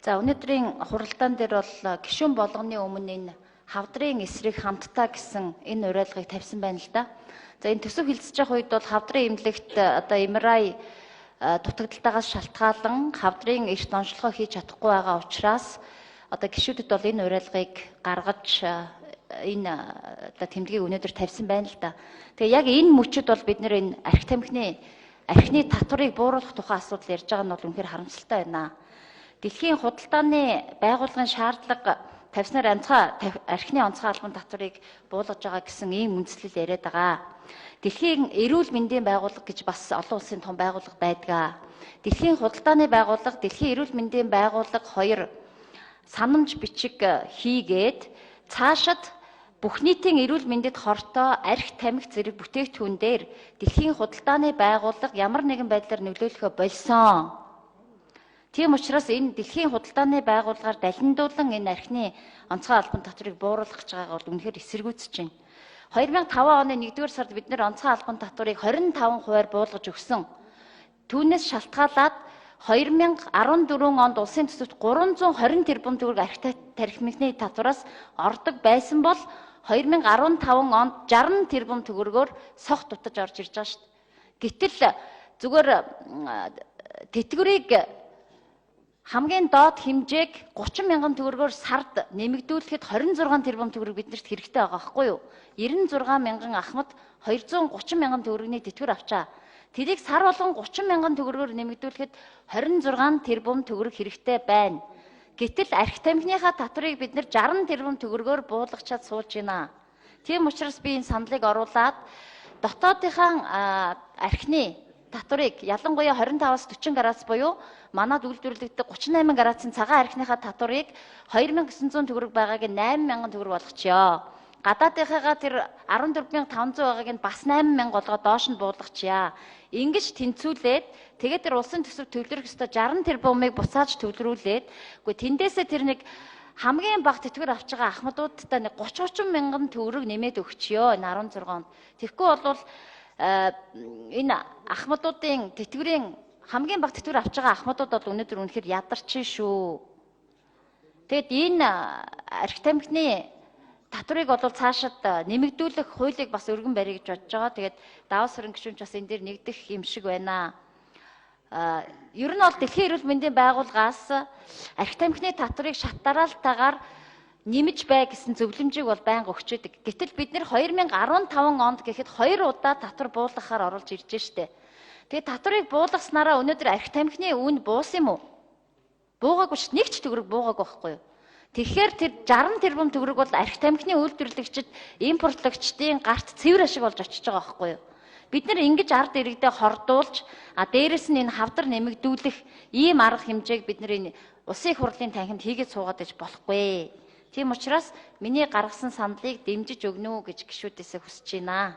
За өнөөдрийн хуралдаан дээр бол гишүүн болгоны өмнө энэ хавдрын эсрэг хамтдаа гэсэн энэ уриалгыг тавьсан байна л да. За энэ төсөв хилцэж явах үед бол хавдрын эмнэлэгт одоо MRI дутагдалтаагаас шалтгаалan хавдрын эрт онцлогоо хийж чадахгүй байгаа учраас одоо гишүүдэд бол энэ уриалгыг гаргаж энэ одоо тэмдгийг өнөөдөр тавьсан байна л да. Тэгээ яг энэ мөчөд бол бид нэр энэ архины татварыг бууруулах тухай асуудал ярьж байгаа нь бол үнэхээр харамсалтай байна. Дэлхийн худалдааны байгууллагын шаардлага тавьснаар архины онцгой албан татварыг буулгаж байгаа гэсэн ийм үндслэл яриад байгаа. Дэлхийн эрүүл мэндийн байгууллага гэж бас олон улсын том байгууллага байдаг. Дэлхийн худалдааны байгууллага, Дэлхийн эрүүл мэндийн байгууллага хоёр санамж бичиг хийгээд цаашид бүх нийтийн эрүүл мэндэд хортой арх тамхи зэрэг бүтээгдэхүүн дээр Дэлхийн худалдааны байгууллага ямар нэгэн байдлаар нөлөөлөхө болсон. Тийм учраас энэ Дэлхийн худалдааны байгууллагаар далиндуулан энэ архины онцгой албан татварыг бууруулах гэж байгааг бол үнэхээр эсэргүүцэж байна. 2005 оны 1-р сард бид нэр онцгой албан татварыг 25% буулгаж өгсөн. Түүнээс шалтгаалаад 2014 онд улсын төсөвт 320 тэрбум төгрөг арх тархимны татвараас ордог байсан бол 2015 онд 60 тэрбум төгрөгөөр сох дутаж орж ирж байгаа шүү дээ. Гэтэл зүгээр тэтгэврийг хамгийн доод хэмжээг 30 мянган төгрөгөөр сард нэмэгдүүлэхэд 26 тэрбум төгрөг биднэрт хэрэгтэй байгаа байхгүй юу? 96 мянган ахмад 230 мянган төгрөгийн тэтгэвэр авчаа. Тэрийг сар болгон 30 мянган төгрөгөөр нэмэгдүүлэхэд 26 тэрбум төгрөг хэрэгтэй байна. Гэтэл арх тамхиныхаа татварыг бид нэр 60 тэрбум төгрөгөөр буулгачаад суулж байна. Тийм учраас би энэ саналыг оруулаад дотоодынхаа архины татварыг ялангуяа 25-аас 40 градус буюу манад үйлдвэрлэгддэг 38 градусын цагаан архиныхаа татварыг 2900 төгрөг байгааг 8000 төгрөг болгочихё. Гадаадынхаагаа тэр 14500 байгааг нь бас 8000 болгоод доош нь буулгачъя. Ингэж тэнцүүлээд тэгээд тэр улсын төсөв төвлөрөх ёстой 60 тэрбумыг буцааж төвлөрүүлээд үгүй тэндээсээ тэр нэг хамгийн бага тэтгэвэр авч байгаа ахмадуудтай нэг 30 мянган төгрөг нэмээд өгчихё энэ 16 онд. Тэгэхгүй бол энэ ахмадуудын тэтгэврийн хамгийн бага тэтгэвэр авч байгаа ахмадууд бол өнөөдөр үнэхээр ядарчин шүү. Тэгэд энэ арх тамхины татварыг бол цаашид нэмэгдүүлэх хуулийг бас өргөн барья гэж бодож байгаа. Тэгээд даваа сарын гишүүнч бас энэ дээр нэгдэх юм шиг байна. Ер нь бол Дэлхийн эрүүл мэндийн байгууллагаас арх тамхины татварыг шат дараалтаагаар нэмж бай гэсэн зөвлөмжийг бол байнга өгч байдаг. Гэтэл бид нэр 2015 онд гэхэд 2 удаа татвар буулгахаар оруулж ирж штэ. Тэгээд татварыг буулгаснараа өнөөдөр арх тамхины үн буусан юм уу? Буугаагүй ш, нэг ч төгрөг буугаагүй байхгүй юу? Тэгэхээр тэр 60 тэрбум төгрөг бол арх тамхины үйлдвэрлэгчид, импортлогчдын гарт цэвэр ашиг болж очиж байгаа байхгүй юу? Бид нэр ингэж ард иргэдээ хордуулж, дээрэс нь энэ хавдар нэмэгдүүлэх ийм арга хэмжээг бид нэр энэ улсын их хурлын танхимд хийгээд суугаад иж болохгүй. Тийм учраас миний гаргасан саналыг дэмжиж өгнө үү гэж гишүүдээсээ хүсэж байна.